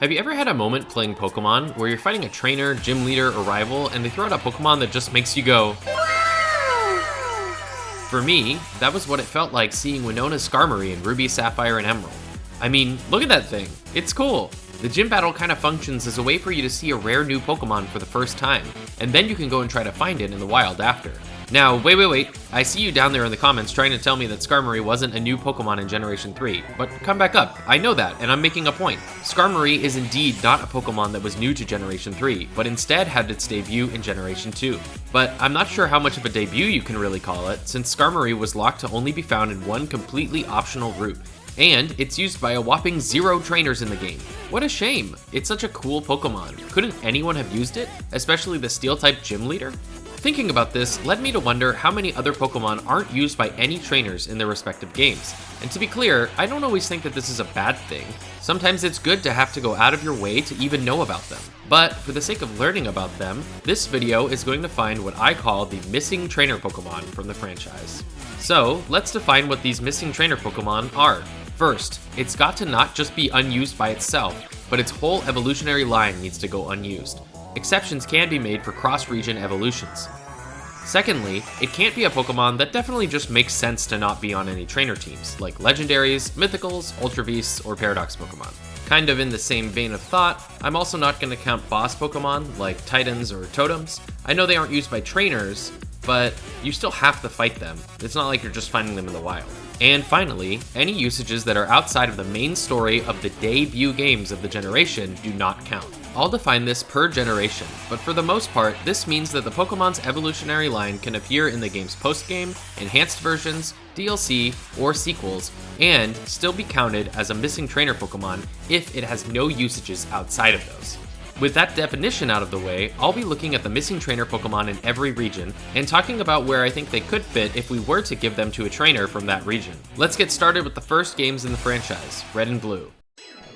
Have you ever had a moment playing Pokemon where you're fighting a trainer, gym leader, or rival, and they throw out a Pokemon that just makes you go, wow? For me, that was what it felt like seeing Winona's Skarmory in Ruby, Sapphire, and Emerald. I mean, look at that thing. It's cool. The gym battle kind of functions as a way for you to see a rare new Pokemon for the first time, and then you can go and try to find it in the wild after. Now, wait. I see you down there in the comments trying to tell me that Skarmory wasn't a new Pokemon in Generation 3, but come back up. I know that, and I'm making a point. Skarmory is indeed not a Pokemon that was new to Generation 3, but instead had its debut in Generation 2. But I'm not sure how much of a debut you can really call it, since Skarmory was locked to only be found in one completely optional route. And it's used by a whopping 0 trainers in the game. What a shame. It's such a cool Pokemon. Couldn't anyone have used it? Especially the Steel-type gym leader? Thinking about this led me to wonder how many other Pokemon aren't used by any trainers in their respective games. And to be clear, I don't always think that this is a bad thing. Sometimes it's good to have to go out of your way to even know about them. But for the sake of learning about them, this video is going to find what I call the missing trainer Pokemon from the franchise. So let's define what these missing trainer Pokemon are. First, it's got to not just be unused by itself, but its whole evolutionary line needs to go unused. Exceptions can be made for cross-region evolutions. Secondly, it can't be a Pokemon that definitely just makes sense to not be on any trainer teams, like Legendaries, Mythicals, Ultra Beasts, or Paradox Pokemon. Kind of in the same vein of thought, I'm also not going to count boss Pokemon, like Titans or Totems. I know they aren't used by trainers, but you still have to fight them. It's not like you're just finding them in the wild. And finally, any usages that are outside of the main story of the debut games of the generation do not count. I'll define this per generation, but for the most part, this means that the Pokemon's evolutionary line can appear in the game's post-game, enhanced versions, DLC, or sequels, and still be counted as a missing trainer Pokemon if it has no usages outside of those. With that definition out of the way, I'll be looking at the missing trainer Pokemon in every region, and talking about where I think they could fit if we were to give them to a trainer from that region. Let's get started with the first games in the franchise, Red and Blue.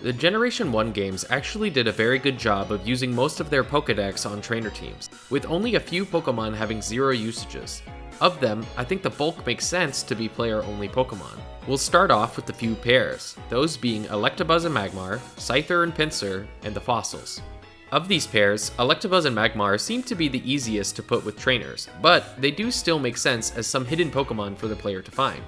The Generation 1 games actually did a very good job of using most of their Pokedex on trainer teams, with only a few Pokemon having 0 usages. Of them, I think the bulk makes sense to be player-only Pokemon. We'll start off with the few pairs, those being Electabuzz and Magmar, Scyther and Pinsir, and the fossils. Of these pairs, Electabuzz and Magmar seem to be the easiest to put with trainers, but they do still make sense as some hidden Pokemon for the player to find.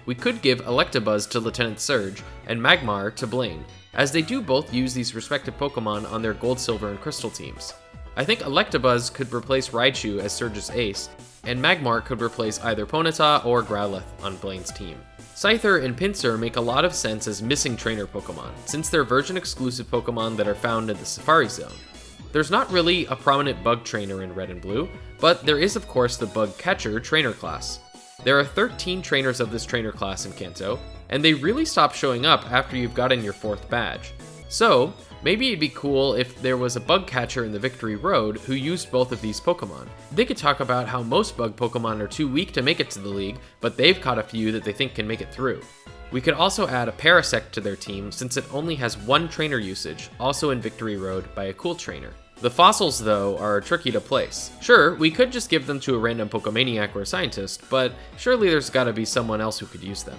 We could give Electabuzz to Lieutenant Surge and Magmar to Blaine, as they do both use these respective Pokemon on their Gold, Silver, and Crystal teams. I think Electabuzz could replace Raichu as Surge's ace, and Magmar could replace either Ponyta or Growlithe on Blaine's team. Scyther and Pinsir make a lot of sense as missing trainer Pokemon, since they're version-exclusive Pokemon that are found in the Safari Zone. There's not really a prominent bug trainer in Red and Blue, but there is of course the bug catcher trainer class. There are 13 trainers of this trainer class in Kanto, and they really stop showing up after you've gotten your 4th badge. So, maybe it'd be cool if there was a bug catcher in the Victory Road who used both of these Pokemon. They could talk about how most bug Pokemon are too weak to make it to the league, but they've caught a few that they think can make it through. We could also add a Parasect to their team since it only has 1 trainer usage, also in Victory Road by a cool trainer. The fossils, though, are tricky to place. Sure, we could just give them to a random Pokemaniac or a scientist, but surely there's gotta be someone else who could use them.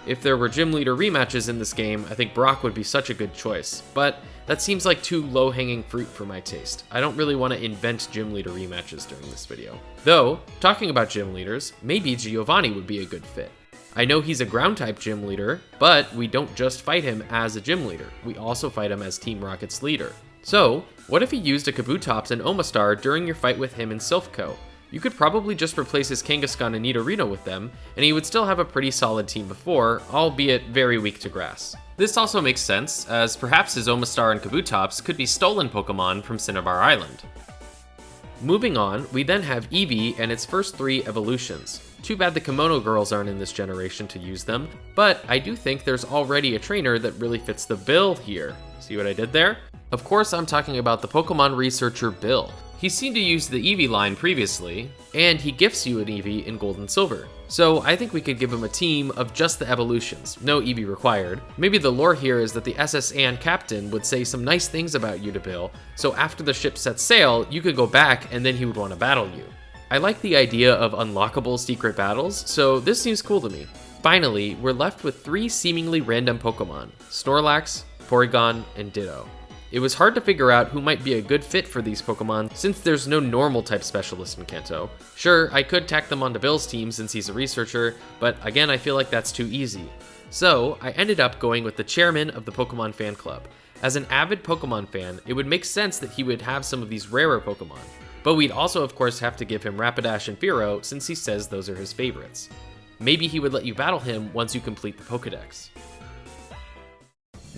If there were gym leader rematches in this game, I think Brock would be such a good choice, but that seems like too low-hanging fruit for my taste. I don't really want to invent gym leader rematches during this video. Though, talking about gym leaders, maybe Giovanni would be a good fit. I know he's a ground-type gym leader, but we don't just fight him as a gym leader, we also fight him as Team Rocket's leader. So, what if he used a Kabutops and Omastar during your fight with him in Silphco? You could probably just replace his Kangaskhan and Nidorino with them, and he would still have a pretty solid team before, albeit very weak to grass. This also makes sense, as perhaps his Omastar and Kabutops could be stolen Pokemon from Cinnabar Island. Moving on, we then have Eevee and its first 3 evolutions. Too bad the Kimono girls aren't in this generation to use them, but I do think there's already a trainer that really fits the bill here. See what I did there? Of course I'm talking about the Pokemon researcher Bill. He's seen to use the Eevee line previously, and he gifts you an Eevee in Gold and Silver. So I think we could give him a team of just the evolutions, no Eevee required. Maybe the lore here is that the SS Anne captain would say some nice things about you to Bill, so after the ship sets sail, you could go back and then he would want to battle you. I like the idea of unlockable secret battles, so this seems cool to me. Finally, we're left with 3 seemingly random Pokemon, Snorlax, Porygon, and Ditto. It was hard to figure out who might be a good fit for these Pokemon since there's no normal type specialist in Kanto. Sure, I could tack them onto Bill's team since he's a researcher, but again I feel like that's too easy. So I ended up going with the chairman of the Pokemon fan club. As an avid Pokemon fan, it would make sense that he would have some of these rarer Pokemon, but we'd also of course have to give him Rapidash and Fearow since he says those are his favorites. Maybe he would let you battle him once you complete the Pokedex.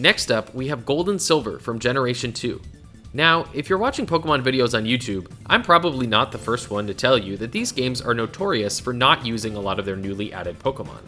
Next up, we have Gold and Silver from Generation 2. Now, if you're watching Pokemon videos on YouTube, I'm probably not the first one to tell you that these games are notorious for not using a lot of their newly added Pokemon.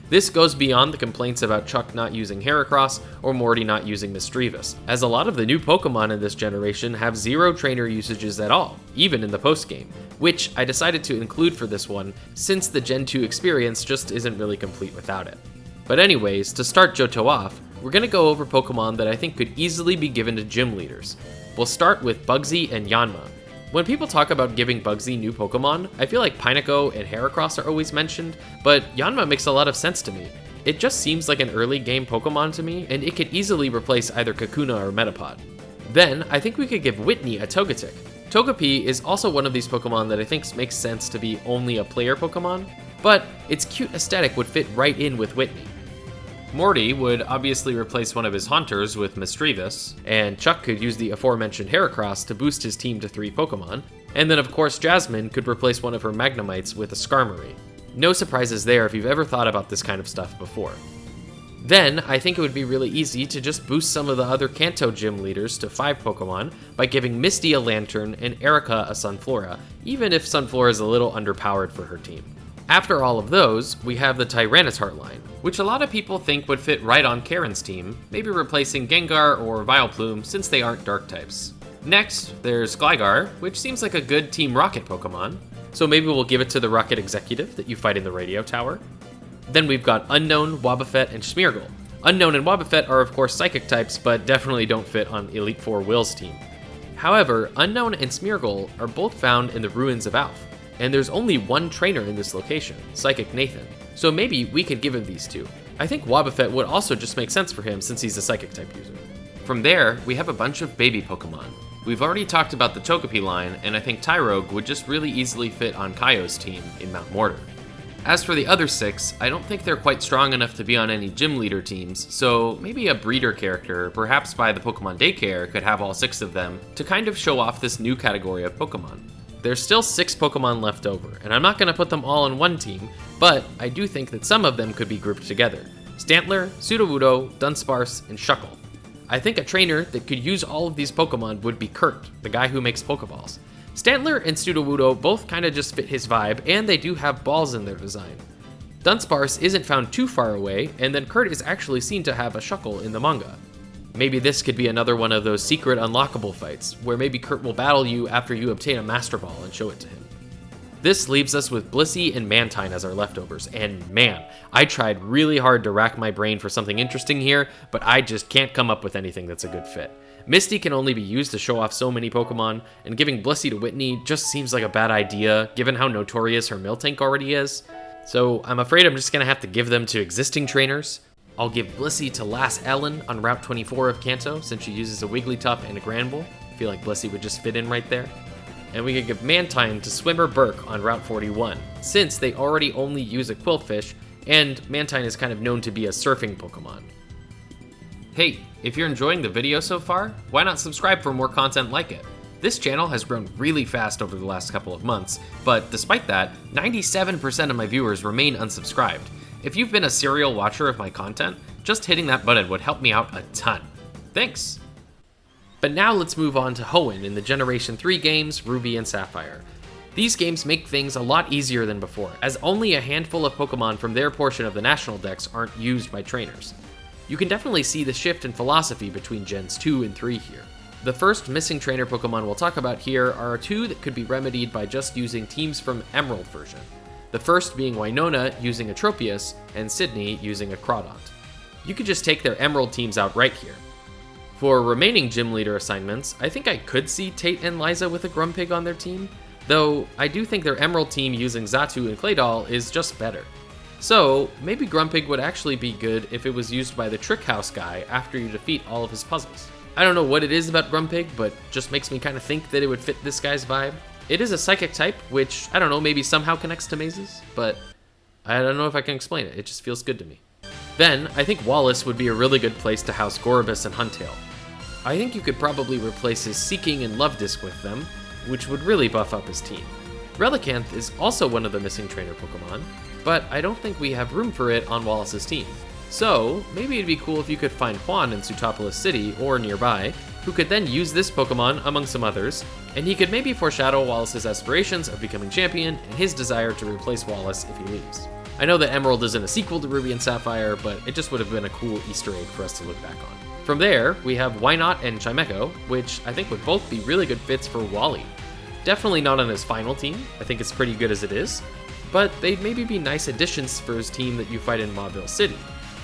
This goes beyond the complaints about Chuck not using Heracross or Morty not using Misdreavus, as a lot of the new Pokemon in this generation have zero trainer usages at all, even in the post-game, which I decided to include for this one since the Gen 2 experience just isn't really complete without it. But anyways, to start Johto off, we're going to go over Pokemon that I think could easily be given to gym leaders. We'll start with Bugsy and Yanma. When people talk about giving Bugsy new Pokemon, I feel like Pineco and Heracross are always mentioned, but Yanma makes a lot of sense to me. It just seems like an early game Pokemon to me, and it could easily replace either Kakuna or Metapod. Then, I think we could give Whitney a Togetic. Togepi is also one of these Pokemon that I think makes sense to be only a player Pokemon, but its cute aesthetic would fit right in with Whitney. Morty would obviously replace one of his Haunters with Misdreavus, and Chuck could use the aforementioned Heracross to boost his team to 3 Pokemon, and then of course Jasmine could replace one of her Magnemites with a Skarmory. No surprises there if you've ever thought about this kind of stuff before. Then, I think it would be really easy to just boost some of the other Kanto gym leaders to 5 Pokemon by giving Misty a Lantern and Erica a Sunflora, even if Sunflora is a little underpowered for her team. After all of those, we have the Tyranitar line, which a lot of people think would fit right on Karen's team, maybe replacing Gengar or Vileplume since they aren't dark types. Next, there's Gligar, which seems like a good Team Rocket Pokemon, so maybe we'll give it to the Rocket Executive that you fight in the radio tower. Then we've got Unknown, Wobbuffet, and Smeargle. Unknown and Wobbuffet are of course Psychic types, but definitely don't fit on Elite Four Will's team. However, Unknown and Smeargle are both found in the Ruins of Alph, and there's only one trainer in this location, Psychic Nathan, so maybe we could give him these two. I think Wobbuffet would also just make sense for him since he's a Psychic type user. From there, we have a bunch of baby Pokemon. We've already talked about the Togepi line, and I think Tyrogue would just really easily fit on Kaio's team in Mount Mortar. As for the other 6, I don't think they're quite strong enough to be on any gym leader teams, so maybe a breeder character, perhaps by the Pokemon Daycare, could have all 6 of them to kind of show off this new category of Pokemon. There's still 6 Pokemon left over, and I'm not going to put them all on one team, but I do think that some of them could be grouped together. Stantler, Sudowoodo, Dunsparce, and Shuckle. I think a trainer that could use all of these Pokemon would be Kurt, the guy who makes Pokeballs. Stantler and Sudowoodo both kinda just fit his vibe, and they do have balls in their design. Dunsparce isn't found too far away, and then Kurt is actually seen to have a Shuckle in the manga. Maybe this could be another one of those secret unlockable fights, where maybe Kurt will battle you after you obtain a Master Ball and show it to him. This leaves us with Blissey and Mantine as our leftovers, and man, I tried really hard to rack my brain for something interesting here, but I just can't come up with anything that's a good fit. Misty can only be used to show off so many Pokemon, and giving Blissey to Whitney just seems like a bad idea, given how notorious her Miltank already is. So I'm afraid I'm just gonna have to give them to existing trainers. I'll give Blissey to Lass Ellen on Route 24 of Kanto, since she uses a Wigglytuff and a Granbull. I feel like Blissey would just fit in right there. And we could give Mantine to Swimmer Burke on Route 41, since they already only use a Quillfish, and Mantine is kind of known to be a surfing Pokemon. Hey, if you're enjoying the video so far, why not subscribe for more content like it? This channel has grown really fast over the last couple of months, but despite that, 97% of my viewers remain unsubscribed. If you've been a serial watcher of my content, just hitting that button would help me out a ton. Thanks! But now let's move on to Hoenn in the Generation 3 games, Ruby and Sapphire. These games make things a lot easier than before, as only a handful of Pokemon from their portion of the National Dex aren't used by trainers. You can definitely see the shift in philosophy between Gens 2 and 3 here. The first missing trainer Pokemon we'll talk about here are 2 that could be remedied by just using teams from Emerald version. The first being Winona using a Tropius, and Sydney using a Crawdont. You could just take their Emerald teams out right here. For remaining gym leader assignments, I think I could see Tate and Liza with a Grumpig on their team, though I do think their Emerald team using Xatu and Claydol is just better. So, maybe Grumpig would actually be good if it was used by the Trick House guy after you defeat all of his puzzles. I don't know what it is about Grumpig, but just makes me kind of think that it would fit this guy's vibe. It is a psychic type, which, I don't know, maybe somehow connects to mazes, but I don't know if I can explain it. It just feels good to me. Then, I think Wallace would be a really good place to house Gorobus and Huntail. I think you could probably replace his Seeking and Love Disc with them, which would really buff up his team. Relicanth is also one of the missing trainer Pokemon, but I don't think we have room for it on Wallace's team. So, maybe it'd be cool if you could find Hoenn in Sootopolis City or nearby, who could then use this Pokemon among some others, and he could maybe foreshadow Wallace's aspirations of becoming champion and his desire to replace Wallace if he leaves. I know that Emerald isn't a sequel to Ruby and Sapphire, but it just would have been a cool Easter egg for us to look back on. From there, we have Wynot and Chimecho, which I think would both be really good fits for Wally. Definitely not on his final team, I think it's pretty good as it is, but they'd maybe be nice additions for his team that you fight in Mauville City.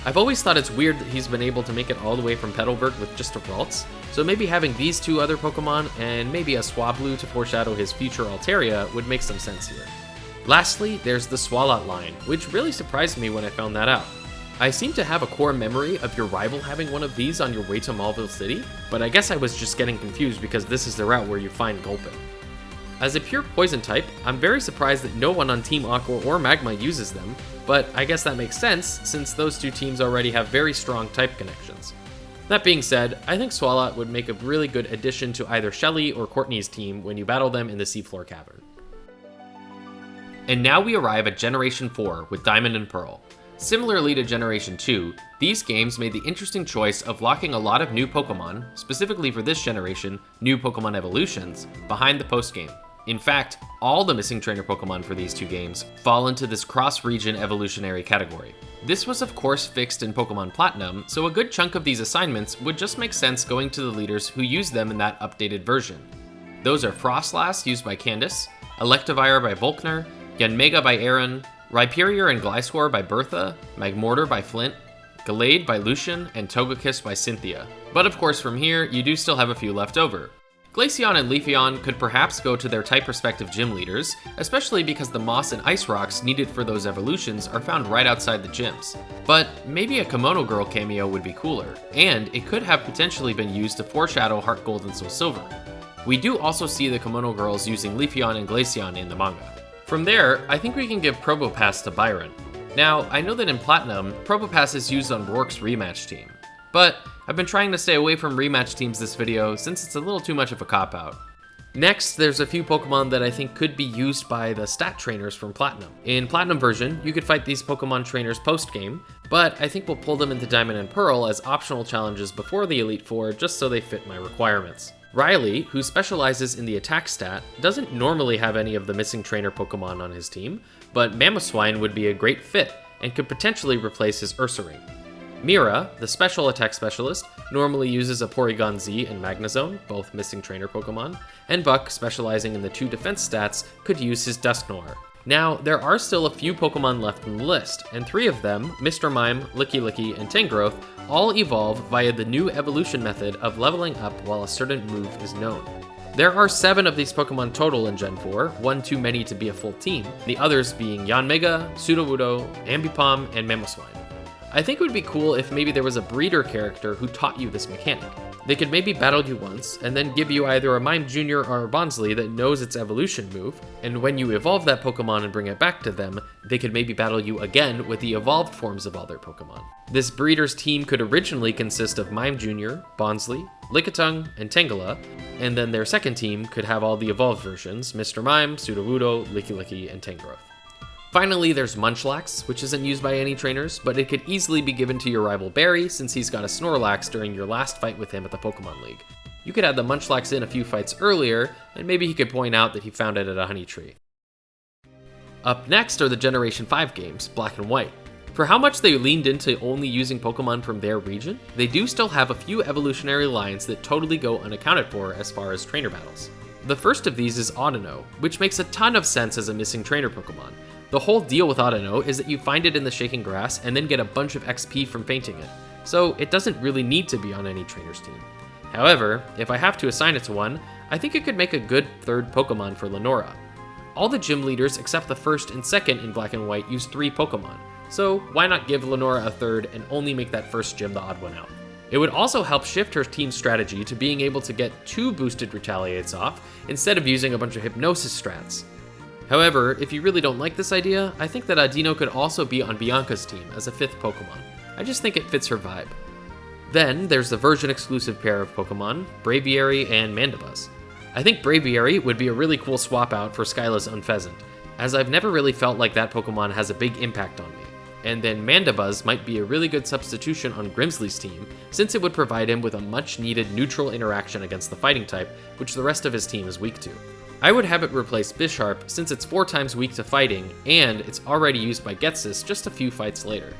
I've always thought it's weird that he's been able to make it all the way from Petalburg with just a Ralts, so maybe having these two other Pokemon and maybe a Swablu to foreshadow his future Altaria would make some sense here. Lastly, there's the Swalot line, which really surprised me when I found that out. I seem to have a core memory of your rival having one of these on your way to Mauville City, but I guess I was just getting confused because this is the route where you find Gulpin. As a pure poison type, I'm very surprised that no one on Team Aqua or Magma uses them, but I guess that makes sense since those two teams already have very strong type connections. That being said, I think Swalot would make a really good addition to either Shelly or Courtney's team when you battle them in the Seafloor Cavern. And now we arrive at Generation 4 with Diamond and Pearl. Similarly to Generation 2, these games made the interesting choice of locking a lot of new Pokemon, specifically for this generation, new Pokemon evolutions, behind the postgame. In fact, all the missing trainer Pokemon for these two games fall into this cross-region evolutionary category. This was of course fixed in Pokemon Platinum, so a good chunk of these assignments would just make sense going to the leaders who used them in that updated version. Those are Frostlass used by Candace, Electivire by Volkner, Yanmega by Aaron, Rhyperior and Gliscor by Bertha, Magmortar by Flint, Gallade by Lucian, and Togekiss by Cynthia. But of course from here, you do still have a few left over. Glaceon and Leafeon could perhaps go to their type-respective gym leaders, especially because the moss and ice rocks needed for those evolutions are found right outside the gyms. But maybe a Kimono Girl cameo would be cooler, and it could have potentially been used to foreshadow Heart Gold and Soul Silver. We do also see the Kimono Girls using Leafeon and Glaceon in the manga. From there, I think we can give Probopass to Byron. Now, I know that in Platinum, Probopass is used on Rourke's rematch team, but I've been trying to stay away from rematch teams this video since it's a little too much of a cop-out. Next, there's a few Pokemon that I think could be used by the stat trainers from Platinum. In Platinum version, you could fight these Pokemon trainers post-game, but I think we'll pull them into Diamond and Pearl as optional challenges before the Elite Four just so they fit my requirements. Riley, who specializes in the attack stat, doesn't normally have any of the missing trainer Pokemon on his team, but Mamoswine would be a great fit and could potentially replace his Ursaring. Mira, the special attack specialist, normally uses a Porygon Z and Magnezone, both missing trainer Pokemon, and Buck, specializing in the 2 defense stats, could use his Dusknoir. Now, there are still a few Pokemon left in the list, and 3 of them, Mr. Mime, Licky and Tangrowth, all evolve via the new evolution method of leveling up while a certain move is known. There are 7 of these Pokemon total in Gen 4, one too many to be a full team, the others being Yanmega, Sudowoodo, Ambipom, and Mamoswine. I think it would be cool if maybe there was a breeder character who taught you this mechanic. They could maybe battle you once, and then give you either a Mime Jr. or a Bonsly that knows its evolution move, and when you evolve that Pokemon and bring it back to them, they could maybe battle you again with the evolved forms of all their Pokemon. This breeder's team could originally consist of Mime Jr., Bonsly, Lickitung, and Tangela, and then their second team could have all the evolved versions, Mr. Mime, Sudowoodo, Licky, and Tangrowth. Finally, there's Munchlax, which isn't used by any trainers, but it could easily be given to your rival Barry since he's got a Snorlax during your last fight with him at the Pokemon League. You could add the Munchlax in a few fights earlier, and maybe he could point out that he found it at a honey tree. Up next are the Generation 5 games, Black and White. For how much they leaned into only using Pokemon from their region, they do still have a few evolutionary lines that totally go unaccounted for as far as trainer battles. The first of these is Audino, which makes a ton of sense as a missing trainer Pokemon. The whole deal with Audino is that you find it in the shaking grass and then get a bunch of XP from fainting it, so it doesn't really need to be on any trainer's team. However, if I have to assign it to one, I think it could make a good third Pokemon for Lenora. All the gym leaders except the first and second in Black and White use 3 Pokemon, so why not give Lenora a third and only make that first gym the odd one out? It would also help shift her team's strategy to being able to get 2 boosted retaliates off instead of using a bunch of hypnosis strats. However, if you really don't like this idea, I think that Audino could also be on Bianca's team as a 5th Pokemon. I just think it fits her vibe. Then there's the version-exclusive pair of Pokemon, Braviary and Mandibuzz. I think Braviary would be a really cool swap out for Skyla's Unpheasant, as I've never really felt like that Pokemon has a big impact on me. And then Mandibuzz might be a really good substitution on Grimsley's team, since it would provide him with a much-needed neutral interaction against the fighting type, which the rest of his team is weak to. I would have it replace Bisharp since it's 4 times weak to fighting, and it's already used by Ghetsis just a few fights later.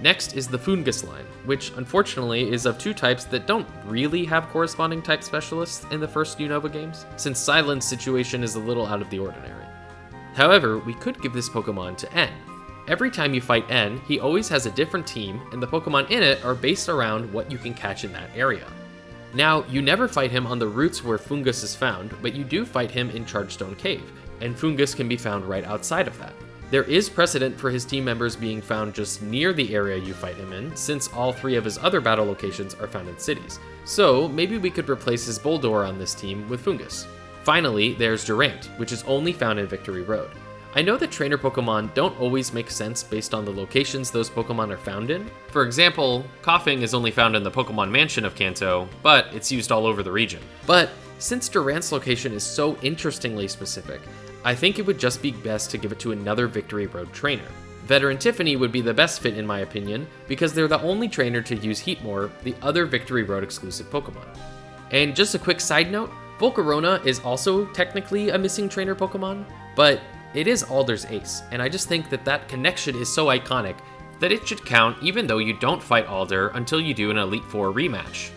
Next is the Fungus line, which unfortunately is of 2 types that don't really have corresponding type specialists in the first Unova games, since Silent's situation is a little out of the ordinary. However, we could give this Pokemon to N. Every time you fight N, he always has a different team, and the Pokemon in it are based around what you can catch in that area. Now, you never fight him on the routes where Fungus is found, but you do fight him in Chargestone Cave, and Fungus can be found right outside of that. There is precedent for his team members being found just near the area you fight him in, since all 3 of his other battle locations are found in cities. So, maybe we could replace his Bulldor on this team with Fungus. Finally, there's Durant, which is only found in Victory Road. I know that trainer Pokemon don't always make sense based on the locations those Pokemon are found in. For example, Coughing is only found in the Pokemon Mansion of Kanto, but it's used all over the region. But since Durant's location is so interestingly specific, I think it would just be best to give it to another Victory Road trainer. Veteran Tiffany would be the best fit in my opinion, because they're the only trainer to use Heatmor, the other Victory Road exclusive Pokemon. And just a quick side note, Volcarona is also technically a missing trainer Pokemon, but it is Alder's ace, and I just think that that connection is so iconic that it should count even though you don't fight Alder until you do an Elite Four rematch.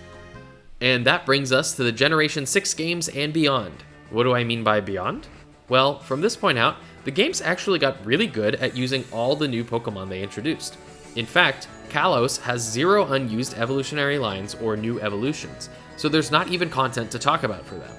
And that brings us to the Generation 6 games and beyond. What do I mean by beyond? Well, from this point out, the games actually got really good at using all the new Pokemon they introduced. In fact, Kalos has 0 unused evolutionary lines or new evolutions, so there's not even content to talk about for them.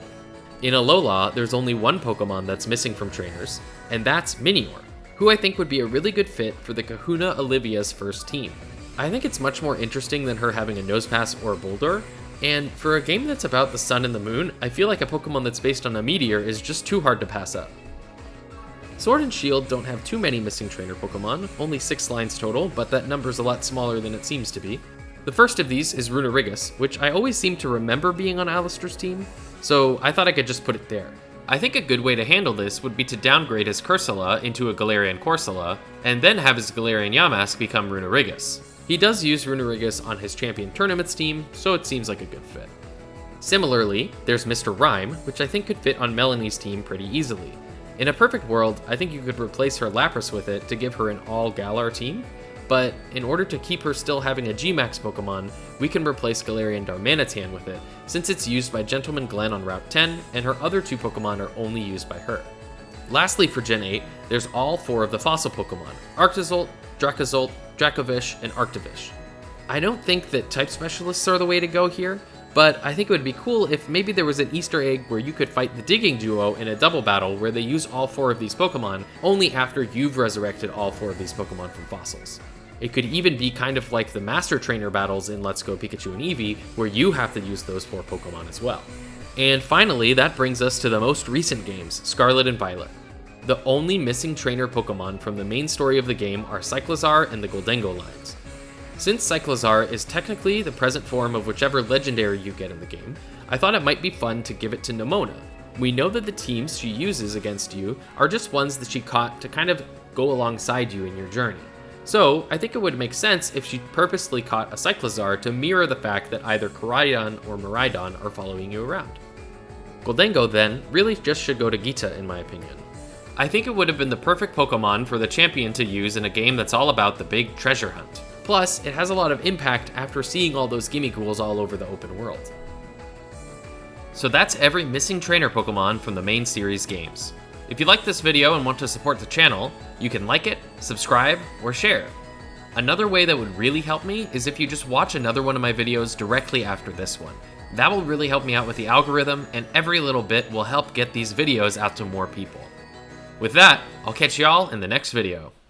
In Alola, there's only 1 Pokemon that's missing from trainers, and that's Minior, who I think would be a really good fit for the Kahuna Olivia's first team. I think it's much more interesting than her having a Nosepass or a Boulder, and for a game that's about the sun and the moon, I feel like a Pokemon that's based on a meteor is just too hard to pass up. Sword and Shield don't have too many missing trainer Pokemon, only 6 lines total, but that number's a lot smaller than it seems to be. The first of these is Runerigus, which I always seem to remember being on Alistair's team, so I thought I could just put it there. I think a good way to handle this would be to downgrade his Cursula into a Galarian Corsola, and then have his Galarian Yamask become Runerigus. He does use Runerigus on his Champion Tournaments team, so it seems like a good fit. Similarly, there's Mr. Rhyme, which I think could fit on Melanie's team pretty easily. In a perfect world, I think you could replace her Lapras with it to give her an all-Galar team, but in order to keep her still having a G-Max Pokemon, we can replace Galarian Darmanitan with it, since it's used by Gentleman Glen on Route 10, and her other 2 Pokemon are only used by her. Lastly for Gen 8, there's all 4 of the fossil Pokemon, Arctozolt, Dracozolt, Dracovish, and Arctovish. I don't think that type specialists are the way to go here, but I think it would be cool if maybe there was an Easter egg where you could fight the Digging Duo in a double battle where they use all 4 of these Pokemon only after you've resurrected all 4 of these Pokemon from fossils. It could even be kind of like the Master Trainer battles in Let's Go Pikachu and Eevee, where you have to use those 4 Pokemon as well. And finally, that brings us to the most recent games, Scarlet and Violet. The only missing trainer Pokemon from the main story of the game are Cyclizar and the Goldengo lines. Since Cyclizar is technically the present form of whichever legendary you get in the game, I thought it might be fun to give it to Nemona. We know that the teams she uses against you are just ones that she caught to kind of go alongside you in your journey. So I think it would make sense if she purposely caught a Cyclizar to mirror the fact that either Koraidon or Miraidon are following you around. Goldengo then really just should go to Gita in my opinion. I think it would have been the perfect Pokemon for the champion to use in a game that's all about the big treasure hunt. Plus, it has a lot of impact after seeing all those Gimmighouls all over the open world. So that's every missing trainer Pokemon from the main series games. If you like this video and want to support the channel, you can like it, subscribe, or share. Another way that would really help me is if you just watch another one of my videos directly after this one. That will really help me out with the algorithm, and every little bit will help get these videos out to more people. With that, I'll catch y'all in the next video.